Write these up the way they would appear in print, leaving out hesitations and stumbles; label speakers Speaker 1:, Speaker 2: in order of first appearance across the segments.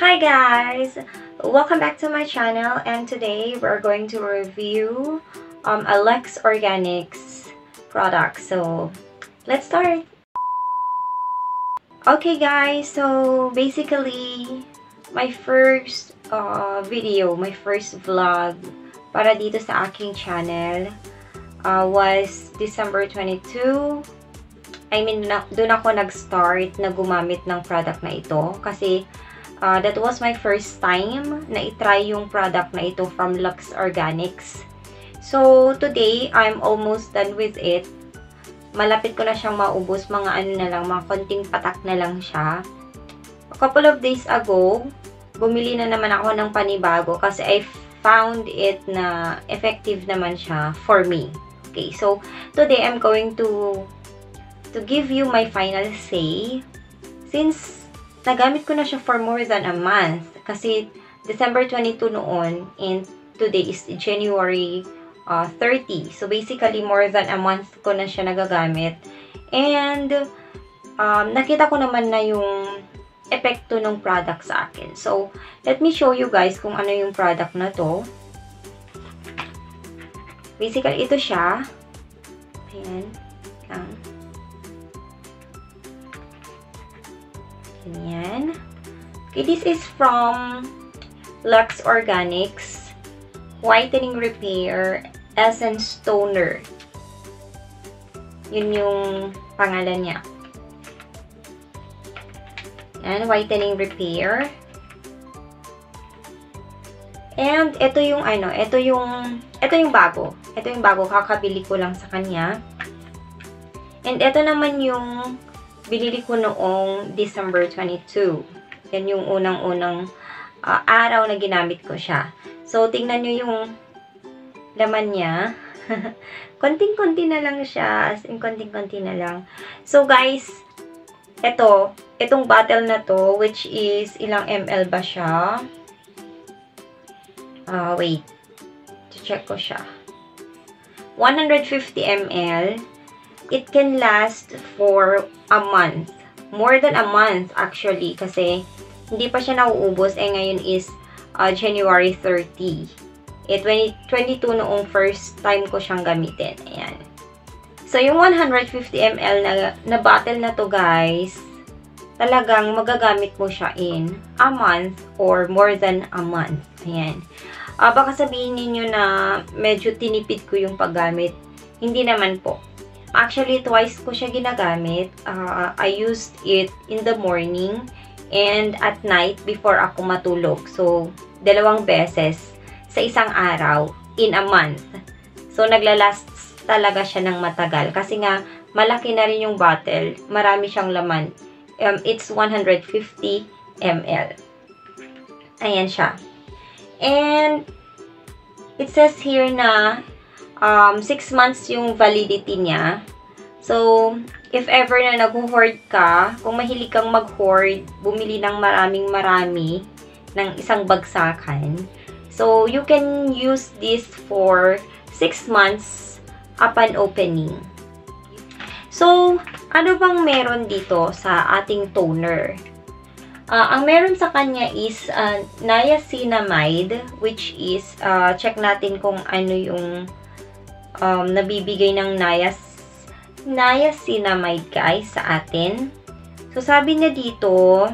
Speaker 1: Hi guys! Welcome back to my channel, and today we're going to review a Luxe Organix product. So, let's start! Okay guys, so basically, my first video, my first vlog para dito sa aking channel was December 22. I mean, doon ako nag-start na gumamit ng product na ito kasi that was my first time na itry yung product na ito from Luxe Organix. So, today, I'm almost done with it. Malapit ko na siyang maubos. Mga ano na lang, mga konting patak na lang siya. A couple of days ago, bumili na naman ako ng panibago kasi I found it na effective naman siya for me. Okay, so, today, I'm going to give you my final say. Since nagamit ko na siya for more than a month. Kasi December 22 noon and today is January 30. So basically more than a month ko na siya nagagamit. And nakita ko naman na yung epekto ng product sa akin. So let me show you guys kung ano yung product na to. Basically ito siya. Ayan. Ganyan. Okay, this is from Luxe Organix Whitening Repair Essence Toner. Yun yung pangalan niya. Yan, Whitening Repair. And ito yung ano, ito yung bago. Ito yung bago, kakabili ko lang sa kanya. And ito naman yung binili ko noong December 22. Yan yung unang-unang araw na ginamit ko siya. So, tingnan nyo yung laman niya. Konting-konti na lang siya. As in, konting-konti na lang. So, guys, itong bottle na to, which is, ilang ml ba siya? Wait. Check ko siya. 150 ml. It can last for a month. More than a month, actually. Kasi, hindi pa siya nauubos. Ngayon is January 30. 2022 noong first time ko siyang gamitin. Ayan. So, yung 150 ml na bottle na to, guys, talagang magagamit mo siya in a month or more than a month. Ayan. Baka sabihin niyo na medyo tinipid ko yung paggamit. Hindi naman po. Actually, twice ko siya ginagamit. I used it in the morning and at night before ako matulog. So, 2 beses sa isang araw in a month. So, naglalast talaga siya ng matagal. Kasi nga, malaki na rin yung bottle. Marami siyang laman. It's 150 ml. Ayan siya. And, it says here na 6 months yung validity niya. So, if ever na nag-hoard ka, kung mahilig kang mag-hoard, bumili ng marami ng isang bagsakan. So, you can use this for 6 months upon opening. So, ano bang meron dito sa ating toner? Ang meron sa kanya is niacinamide, which is, check natin kung ano yung nabibigay ng niacinamide guys sa atin. So, sabi niya dito,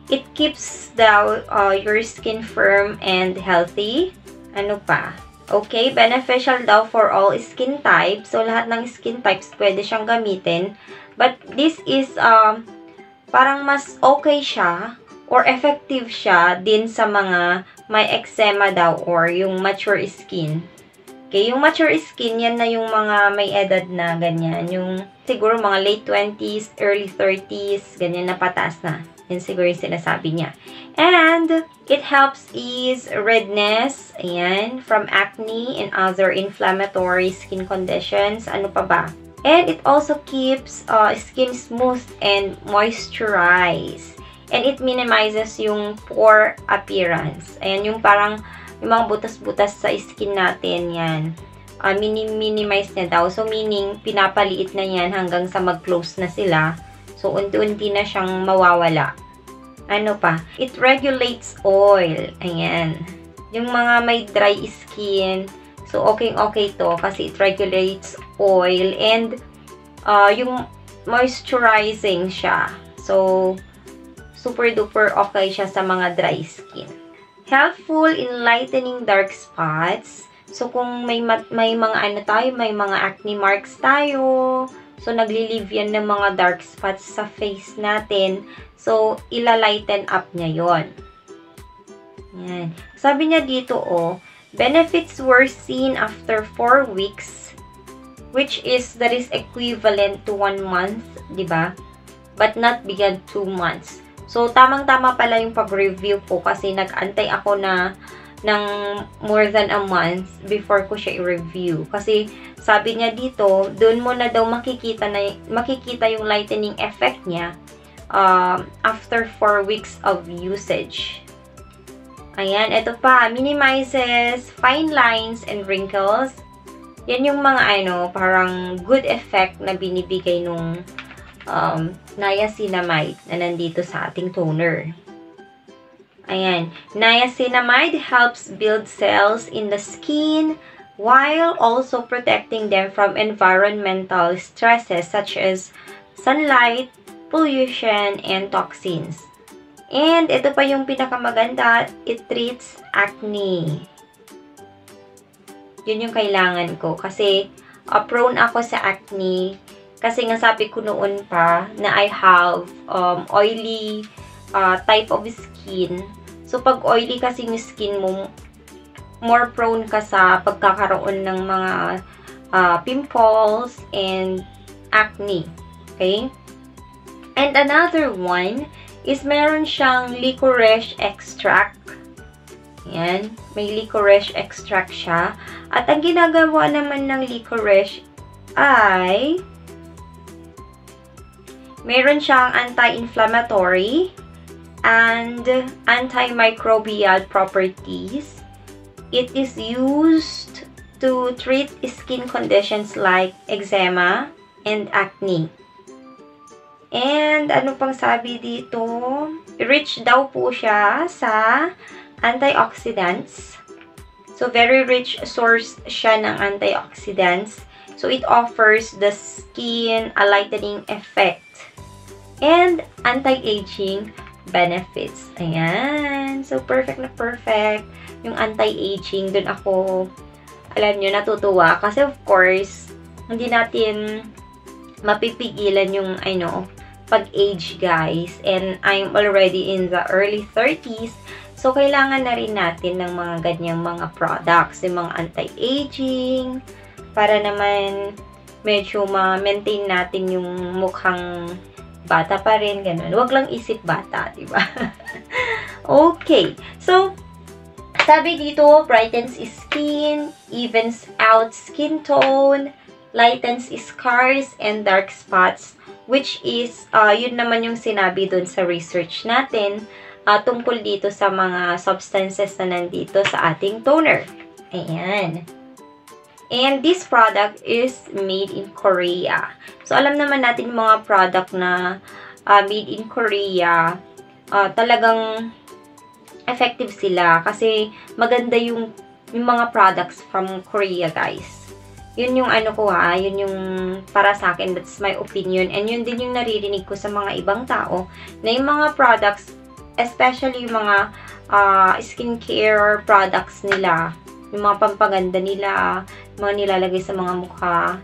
Speaker 1: it keeps your skin firm and healthy. Ano pa? Okay, beneficial daw for all skin types. So, lahat ng skin types pwede siyang gamitin. But this is, parang mas okay siya or effective siya din sa mga may eczema daw or yung mature skin. Okay, yung mature skin, yan na yung mga may edad na ganyan. Yung siguro mga late 20s, early 30s, ganyan na pataas na. Yan siguro yung sinasabi niya. And, it helps ease redness, ayan, from acne and other inflammatory skin conditions. Ano pa ba? And it also keeps skin smooth and moisturized. And it minimizes yung pore appearance. Ayan, yung parang yung mga butas-butas sa skin natin, yan. Minimize niya daw. So, meaning, pinapaliit na yan hanggang sa mag-close na sila. So, unti-unti na siyang mawawala. Ano pa? It regulates oil. Ayan. Yung mga may dry skin, so okay to kasi it regulates oil and yung moisturizing siya. So, super duper okay siya sa mga dry skin. Helpful in lightening dark spots. So, kung may mga ano tayo, may mga acne marks tayo, so nagli-leave yan ng mga dark spots sa face natin. So, ila-lighten up niya yon. Yan. Sabi niya dito, benefits were seen after 4 weeks, which is, that is equivalent to 1 month, di ba? But not beyond 2 months. So, tamang-tama pala yung pag-review ko kasi nag-antay ako na ng more than a month before ko siya i-review. Kasi, sabi niya dito, doon mo na daw makikita yung lightening effect niya after 4 weeks of usage. Ayan, ito pa, minimizes fine lines and wrinkles. Yan yung mga parang good effect na binibigay nung niacinamide na nandito sa ating toner. Ayan, niacinamide helps build cells in the skin while also protecting them from environmental stresses such as sunlight, pollution, and toxins. And ito pa yung pinakamaganda, it treats acne. Yun yung kailangan ko kasi prone ako sa acne. Kasi nga sabi ko noon pa na I have oily type of skin. So, pag oily kasi yung skin mo, more prone ka sa pagkakaroon ng mga pimples and acne. Okay? And another one is meron siyang licorice extract. Yan. May licorice extract siya. At ang ginagawa naman ng licorice ay meron siyang anti-inflammatory and antimicrobial properties. It is used to treat skin conditions like eczema and acne. And ano pang sabi dito? Rich daw po siya sa antioxidants. So, very rich source siya ng antioxidants. So, it offers the skin a lightening effect and anti-aging benefits. Ayan. So, perfect na perfect. Yung anti-aging, dun ako, alam nyo, natutuwa. Kasi, of course, hindi natin mapipigilan yung, pag-age, guys. And I'm already in the early 30s. So, kailangan na rin natin ng mga ganyang mga products. Yung mga anti-aging, para naman medyo ma-maintain natin yung mukhang bata pa rin, ganun. Huwag lang isip bata, diba? Okay. So, sabi dito, brightens skin, evens out skin tone, lightens scars and dark spots, which is, yun naman yung sinabi dun sa research natin, tungkol dito sa mga substances na nandito sa ating toner. Ayan. And this product is made in Korea. So, alam naman natin yung mga product na made in Korea, talagang effective sila. Kasi maganda yung mga products from Korea, guys. Yun yung yun yung para sa akin, that's my opinion. And yun din yung naririnig ko sa mga ibang tao, na yung mga products, especially yung mga skincare products nila, yung mga pampaganda nila, mga nilalagay sa mga mukha,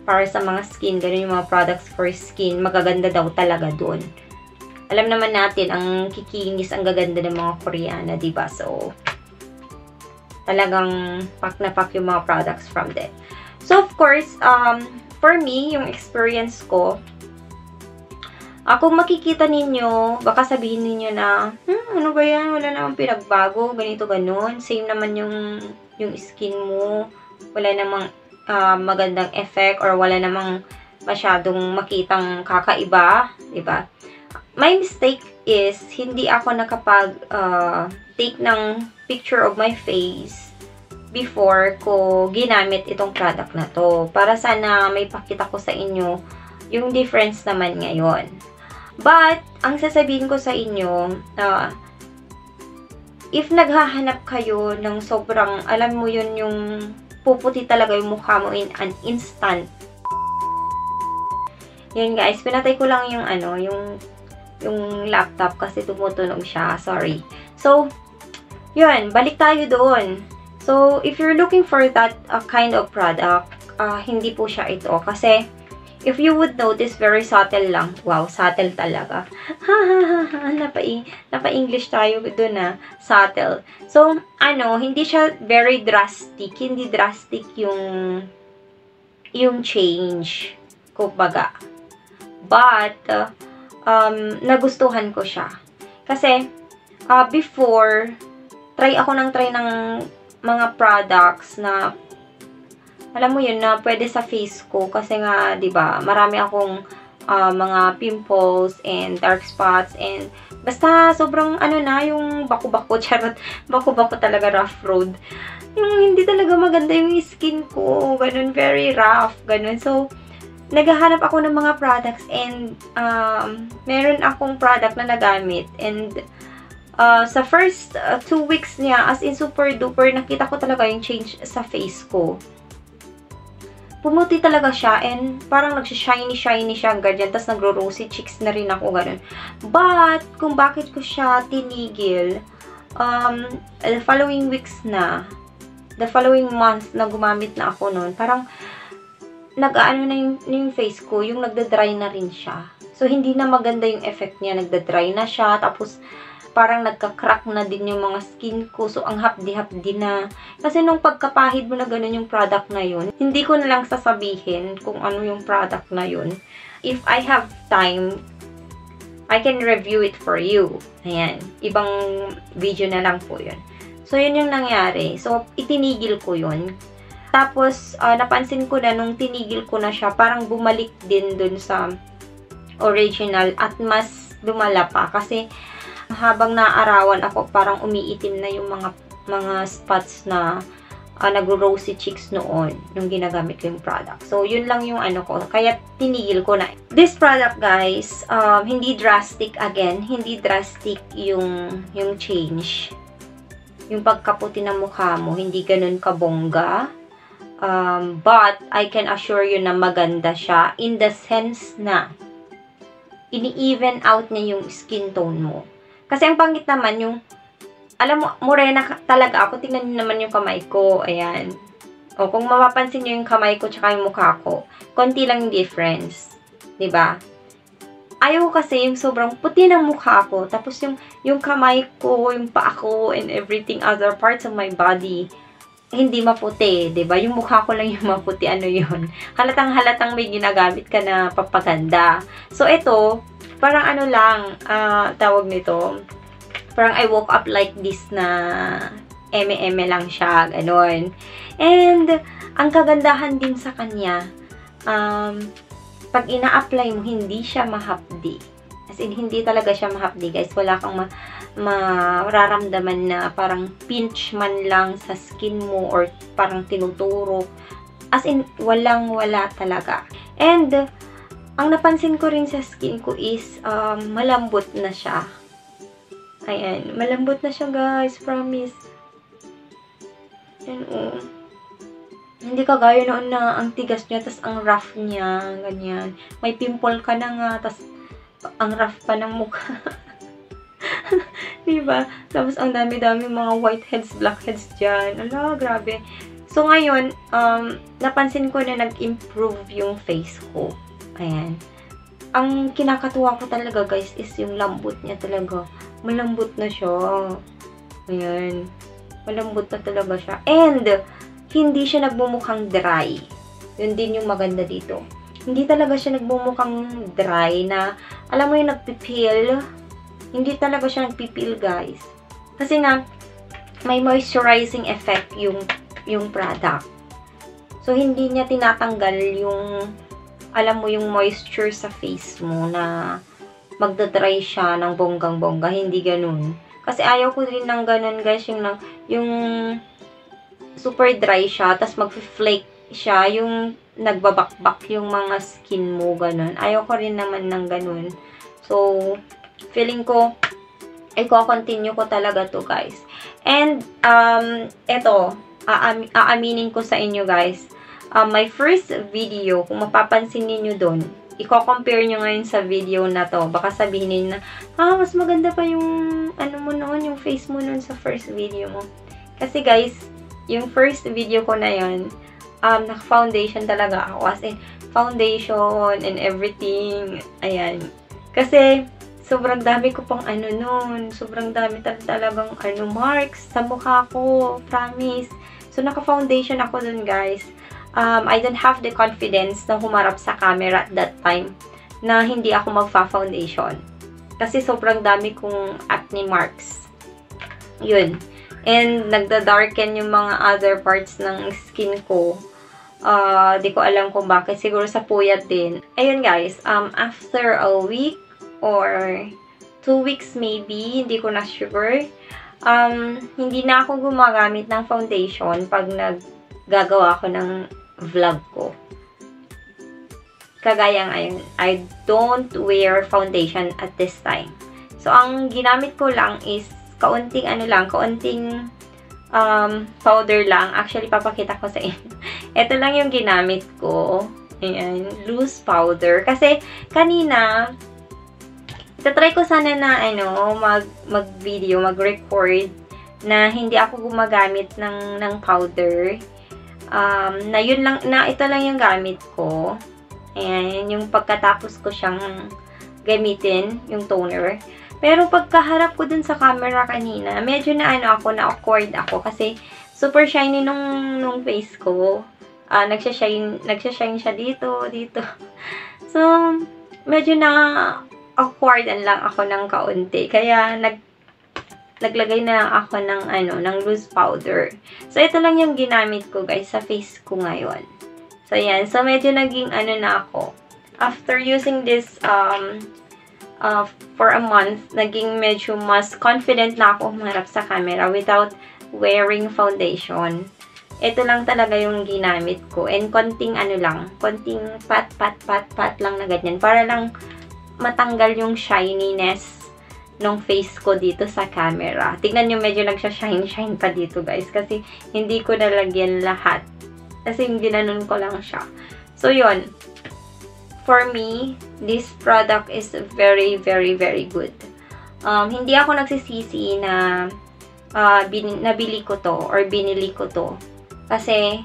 Speaker 1: para sa mga skin, ganun yung mga products for skin, magaganda daw talaga doon. Alam naman natin, ang kikinis, ang gaganda ng mga Koreana, diba? So, talagang pak na pak yung mga products from them. So, of course, for me, yung experience ko, kung makikita ninyo, baka sabihin ninyo na, ano ba yan? Wala namang pinagbago, ganito, ganun. Same naman yung skin mo. Wala namang magandang effect or wala namang masyadong makitang kakaiba. Diba? My mistake is, hindi ako nakapag-take ng picture of my face before ko ginamit itong product na to. Para sana may pakita ko sa inyo yung difference naman ngayon. But, ang sasabihin ko sa inyo, if naghahanap kayo ng sobrang, alam mo yun, yung puputi talaga yung mukha mo in an instant. Yun guys, pinatay ko lang yung yung laptop kasi tumutunog siya. Sorry. So, yun, balik tayo doon. So, if you're looking for that kind of product, hindi po siya ito. Kasi, if you would notice, very subtle lang. Wow, subtle talaga. Napa-English tayo doon subtle. So, hindi siya very drastic. Hindi drastic yung change. Kumbaga. But, nagustuhan ko siya. Kasi, before, try ng mga products na alam mo yun, na pwede sa face ko. Kasi nga, di ba, marami akong mga pimples and dark spots. And, basta, sobrang, yung bako-bako, charot. Bako-bako talaga, rough road. Yung hindi talaga maganda yung skin ko. Ganun, very rough. Ganun. So, naghahanap ako ng mga products. And, meron akong product na nagamit. And, sa first 2 weeks niya, as in super duper, nakita ko talaga yung change sa face ko. Pumuti talaga siya and parang nagsishiny siya, ganyan. Tapos nagro-rosy cheeks na rin ako, ganun. But, kung bakit ko siya tinigil, the following weeks na, the following month na gumamit na ako nun, parang nag-aano na yung face ko, yung nagda-dry na rin siya. So, hindi na maganda yung effect niya. Nagda-dry na siya, tapos parang nagka-crack na din yung mga skin ko. So, ang hapdi-hapdi na. Kasi nung pagkapahid mo na ganun yung product na yun, hindi ko na lang sasabihin kung ano yung product na yun. If I have time, I can review it for you. Ayan. Ibang video na lang po yun. So, yun yung nangyari. So, itinigil ko yun. Tapos, napansin ko na nung tinigil ko na siya, parang bumalik din dun sa original at mas lumala pa. Kasi, habang naarawan ako, parang umiitim na yung mga spots na nagro-rosy cheeks noon nung ginagamit ko yung product. So, yun lang yung ko. Kaya, tinigil ko na. This product, guys, hindi drastic again. Hindi drastic yung change. Yung pagkaputi ng mukha mo, hindi ganun kabongga. But, I can assure you na maganda siya in the sense na ini-even out niya yung skin tone mo. Kasi ang pangit naman yung, alam mo, morena talaga ako. Tingnan niyo naman yung kamay ko. Ayan. O, kung mapapansin niyo yung kamay ko tsaka yung mukha ko, konti lang yung difference. Diba? Ayaw ko kasi yung sobrang puti ng mukha ko. Tapos yung kamay ko, yung paa ko, and everything other parts of my body, hindi maputi. Diba? Yung mukha ko lang yung maputi. Ano yun? Halatang-halatang may ginagamit ka na papaganda. So, ito, parang lang, tawag nito, parang I woke up like this na eme-eme lang siya, gano'n. And, ang kagandahan din sa kanya, pag ina-apply mo, hindi siya mahapdi. As in, hindi talaga siya mahapdi, guys. Wala kang mararamdaman na parang pinch man lang sa skin mo or parang tinuturo. As in, walang-wala talaga. And, ang napansin ko rin sa skin ko is, malambot na siya. Ayan. Malambot na siya, guys. Promise. Ayan, oh. Hindi kagaya noon na ang tigas niya, tas ang rough niya. Ganyan. May pimple ka na nga, tas ang rough pa ng mukha. Diba? Tapos ang dami-dami mga whiteheads, blackheads dyan. Ala, grabe. So, ngayon, napansin ko na nag-improve yung face ko. Ayan. Ang kinakatuwa ko talaga, guys, is yung lambot niya talaga. Malambot na siya. Ayan. Malambot na talaga siya. And, hindi siya nagmumukhang dry. Yun din yung maganda dito. Hindi talaga siya nagmumukhang dry na, alam mo yung nagpipil. Hindi talaga siya nagpipil, guys. Kasi nga, may moisturizing effect yung product. So, hindi niya tinatanggal yung alam mo yung moisture sa face mo na magdadry siya ng bonggang-bongga. Hindi ganun. Kasi ayaw ko rin ng ganun, guys. Yung super dry siya, tas mag-flake siya, yung nagbabakbak yung mga skin mo, ganun. Ayaw ko rin naman ng ganun. So, feeling ko, i-continue ko talaga to guys. And, eto, aaminin ko sa inyo guys, my first video, kung mapapansin niyo doon, i-compare nyo ngayon sa video na to. Baka sabihin niyo na, mas maganda pa yung, ano mo noon, yung face mo noon sa first video mo. Kasi guys, yung first video ko na yun, naka-foundation talaga ako. As in, foundation and everything. Ayan. Kasi, sobrang dami ko pang ano noon. Sobrang dami talagang marks sa mukha ko. Promise. So, naka-foundation ako dun guys. I don't have the confidence na humarap sa camera at that time na hindi ako magfa-foundation. Kasi sobrang dami kong acne marks. Yun. And nagda-darken yung mga other parts ng skin ko. Di ko alam kung bakit. Siguro sa puyat din. Ayun guys, after a week or 2 weeks maybe, hindi ko na sure. Hindi na ako gumagamit ng foundation pag naggagawa ko ng vlog ko. Kagaya ngayon, I don't wear foundation at this time. So, ang ginamit ko lang is kaunting kaunting powder lang. Actually, papakita ko sa inyo. Ito lang yung ginamit ko. Ayan, loose powder. Kasi, kanina, itatry ko sana na, mag-video, mag-record na hindi ako gumagamit ng powder. Ito lang yung gamit ko. Ayan, yung pagkatapos ko siyang gamitin, yung toner. Pero pagkaharap ko dun sa camera kanina, medyo na-awkward ako kasi super shiny nung face ko. Nagsha-shine siya dito. So, medyo na-awkwardan lang ako ng kaunti. Kaya, naglagay na ako ng loose powder. So, ito lang yung ginamit ko, guys, sa face ko ngayon. So, yan. So, medyo naging na ako. After using this, for a month, naging medyo mas confident na ako humarap sa camera without wearing foundation. Ito lang talaga yung ginamit ko. And konting konting pat lang na ganyan. Para lang matanggal yung shininess nung face ko dito sa camera. Tignan nyo, medyo nagsha-shine pa dito guys. Kasi hindi ko nalagyan lahat. Kasi ginanon ko lang siya. So, yun. For me, this product is very, very, very good. Hindi ako nagsisisi na nabili ko to or binili ko to. Kasi,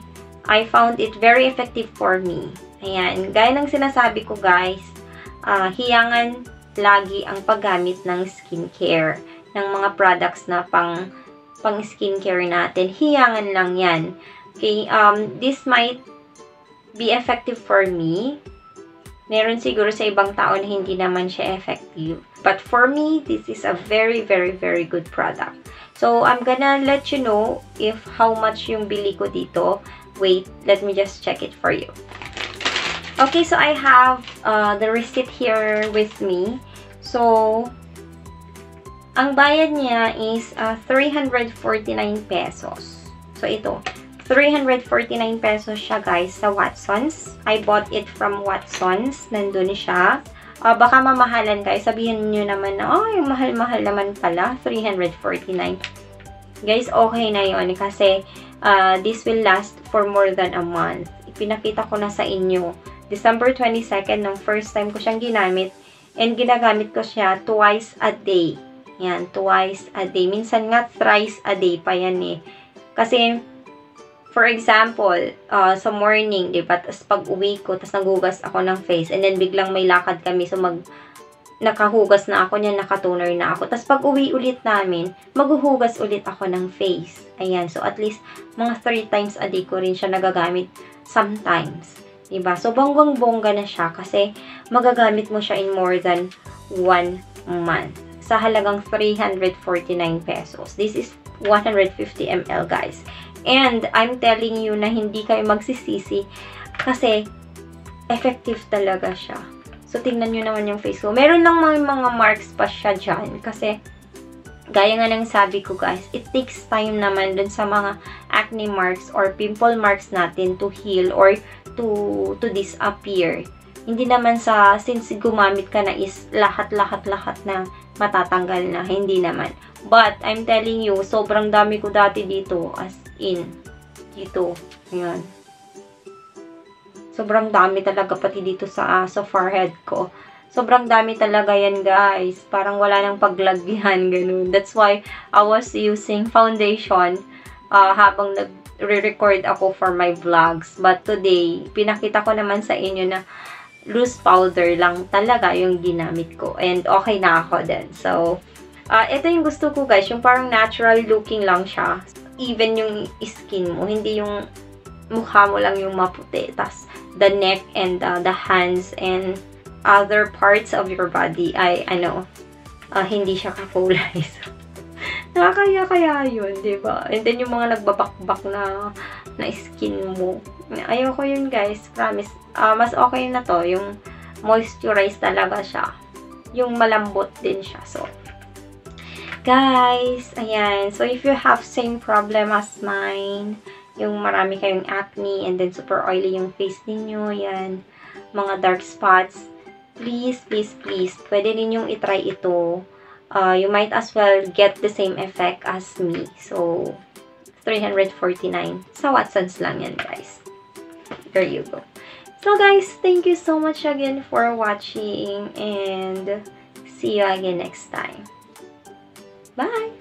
Speaker 1: I found it very effective for me. Ayan. Gaya ng sinasabi ko guys, hiyangan lagi ang paggamit ng skincare, ng mga products na pang skincare natin. Hiyangan lang yan. Okay, this might be effective for me. Meron siguro sa ibang tao na hindi naman siya effective. But for me, this is a very, very, very good product. So, I'm gonna let you know if how much yung bili ko dito. Wait, let me just check it for you. Okay, so I have the receipt here with me. So, ang bayad niya is 349 pesos. So, ito. 349 pesos siya guys sa Watsons. I bought it from Watsons. Nandun siya. Baka mamahalan guys. Sabihin nyo naman na, yung mahal-mahal naman pala. 349. Guys, okay na yun. Kasi, this will last for more than a month. Ipinakita ko na sa inyo. December 22nd, nung first time ko siyang ginamit. And ginagamit ko siya twice a day. Yan, twice a day. Minsan nga, thrice a day pa yan eh. Kasi, for example, sa morning, diba? Tapos pag uwi ko, tapos nagugas ako ng face. And then, biglang may lakad kami. So, nakahugas na ako niyan, nakatoner na ako. Tapos pag uwi ulit namin, maghuhugas ulit ako ng face. Ayan. So, at least, mga 3 times a day ko rin siya nagagamit sometimes. Diba? So, bonggang-bongga na siya kasi magagamit mo siya in more than 1 month. Sa halagang 349 pesos. This is 150 ml, guys. And, I'm telling you na hindi kayo magsisisi kasi effective talaga siya. So, tingnan nyo naman yung face ko. Meron lang mga marks pa siya dyan kasi gaya nga ng sabi ko guys, it takes time naman dun sa mga acne marks or pimple marks natin to heal or to disappear. Hindi naman sa, since gumamit ka na is lahat na matatanggal na. Hindi naman. But, I'm telling you, sobrang dami ko dati dito. As in, dito. Ayan. Sobrang dami talaga pati dito sa forehead ko. Sobrang dami talaga yan, guys. Parang wala nang paglagyan, ganun. That's why I was using foundation habang nagre-record ako for my vlogs. But today, pinakita ko naman sa inyo na loose powder lang talaga yung ginamit ko. And okay na ako din. So, ito yung gusto ko, guys. Yung parang natural looking lang siya. Even yung skin mo. Hindi yung mukha mo lang yung maputi. Tas, the neck and the hands and other parts of your body ay, hindi siya kakulay. So, nakakaya yun, diba? And then, yung mga nagbabakbak na skin mo. Ayoko yun, guys. Promise. Mas okay na to. Yung moisturize talaga siya. Yung malambot din siya. So, guys, ayan. So, if you have same problem as mine, yung marami kayong acne and then super oily yung face ninyo, yan, mga dark spots, please, pwede ninyong itry ito. You might as well get the same effect as me. So, 349. Sa Watsons lang yan, guys. There you go. So, guys, thank you so much again for watching and see you again next time. Bye!